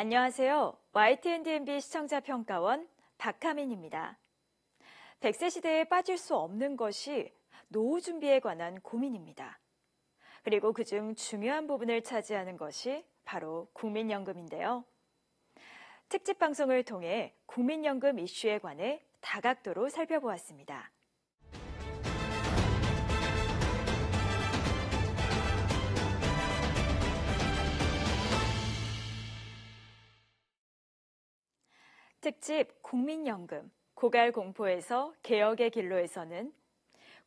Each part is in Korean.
안녕하세요. YTN-DNB 시청자평가원 박하민입니다. 100세 시대에 빠질 수 없는 것이 노후 준비에 관한 고민입니다. 그리고 그중 중요한 부분을 차지하는 것이 바로 국민연금인데요. 특집 방송을 통해 국민연금 이슈에 관해 다각도로 살펴보았습니다. 특집 국민연금 고갈공포에서 개혁의 길로에서는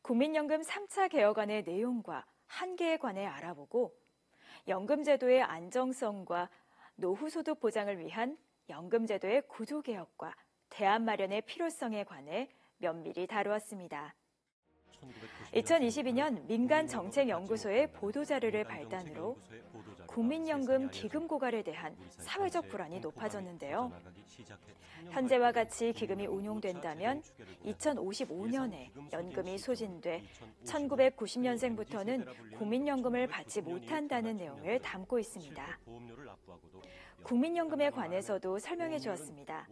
국민연금 3차 개혁안의 내용과 한계에 관해 알아보고 연금제도의 안정성과 노후소득 보장을 위한 연금제도의 구조개혁과 대안 마련의 필요성에 관해 면밀히 다루었습니다. 2022년 민간정책연구소의 보도자료를 발단으로 국민연금 기금 고갈에 대한 사회적 불안이 높아졌는데요. 현재와 같이 기금이 운용된다면 2055년에 연금이 소진돼 1990년생부터는 국민연금을 받지 못한다는 내용을 담고 있습니다. 국민연금에 관해서도 설명해 주었습니다.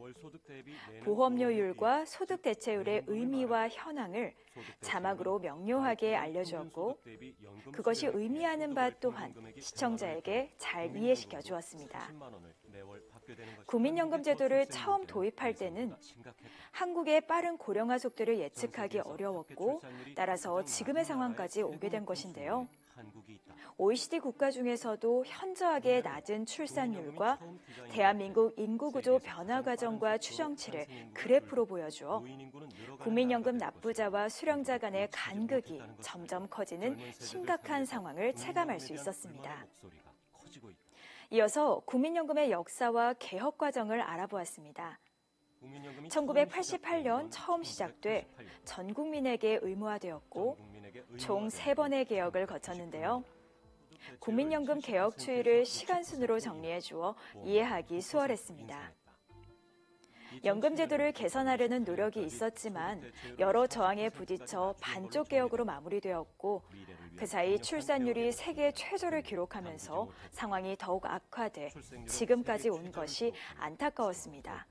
보험료율과 소득 대체율의 의미와 현황을 자막으로 명료하게 알려주었고 그것이 의미하는 바 또한 시청자에게 잘 이해시켜 주었습니다. 국민연금 제도를 처음 도입할 때는 한국의 빠른 고령화 속도를 예측하기 어려웠고 따라서 지금의 상황까지 오게 된 것인데요. OECD 국가 중에서도 현저하게 낮은 출산율과 대한민국 인구구조 변화 과정과 추정치를 그래프로 보여주어 국민연금 납부자와 수령자 간의 간극이 점점 커지는 심각한 상황을 체감할 수 있었습니다. 이어서 국민연금의 역사와 개혁 과정을 알아보았습니다. 1988년 처음 시작돼 전 국민에게 의무화되었고 총 3번의 개혁을 거쳤는데요. 국민연금 개혁 추이를 시간 순으로 정리해 주어 이해하기 수월했습니다. 연금 제도를 개선하려는 노력이 있었지만 여러 저항에 부딪혀 반쪽 개혁으로 마무리되었고 그 사이 출산율이 세계 최저를 기록하면서 상황이 더욱 악화돼 지금까지 온 것이 안타까웠습니다.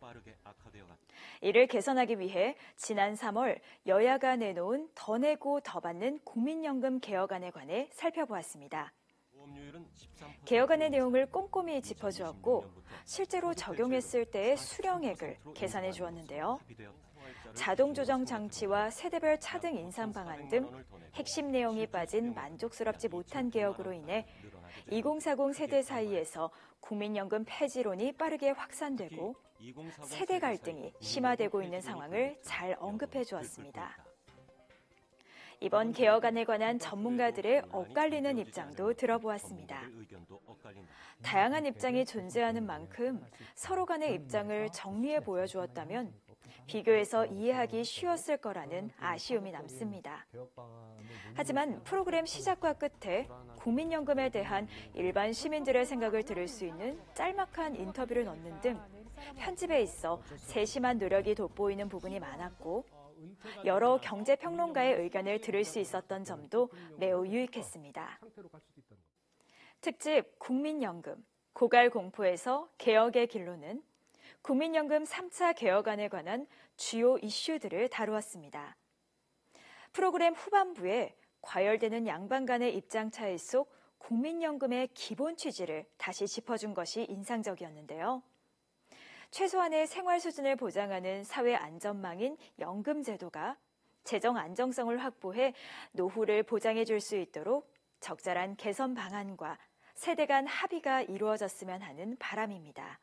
이를 개선하기 위해 지난 3월 여야가 내놓은 더 내고 더 받는 국민연금 개혁안에 관해 살펴보았습니다. 개혁안의 내용을 꼼꼼히 짚어주었고 실제로 적용했을 때의 수령액을 계산해 주었는데요. 자동 조정 장치와 세대별 차등 인상 방안 등 핵심 내용이 빠진 만족스럽지 못한 개혁으로 인해 2040 세대 사이에서 국민연금 폐지론이 빠르게 확산되고 세대 갈등이 심화되고 있는 상황을 잘 언급해 주었습니다. 이번 개혁안에 관한 전문가들의 엇갈리는 입장도 들어보았습니다. 다양한 입장이 존재하는 만큼 서로 간의 입장을 정리해 보여주었다면 비교해서 이해하기 쉬웠을 거라는 아쉬움이 남습니다. 하지만 프로그램 시작과 끝에 국민연금에 대한 일반 시민들의 생각을 들을 수 있는 짤막한 인터뷰를 넣는 등 편집에 있어 세심한 노력이 돋보이는 부분이 많았고 여러 경제평론가의 의견을 들을 수 있었던 점도 매우 유익했습니다. 특집 국민연금 고갈공포에서 개혁의 길로는 국민연금 3차 개혁안에 관한 주요 이슈들을 다루었습니다. 프로그램 후반부에 과열되는 양방 간의 입장 차이 속 국민연금의 기본 취지를 다시 짚어준 것이 인상적이었는데요. 최소한의 생활 수준을 보장하는 사회 안전망인 연금제도가 재정 안정성을 확보해 노후를 보장해 줄 수 있도록 적절한 개선 방안과 세대 간 합의가 이루어졌으면 하는 바람입니다.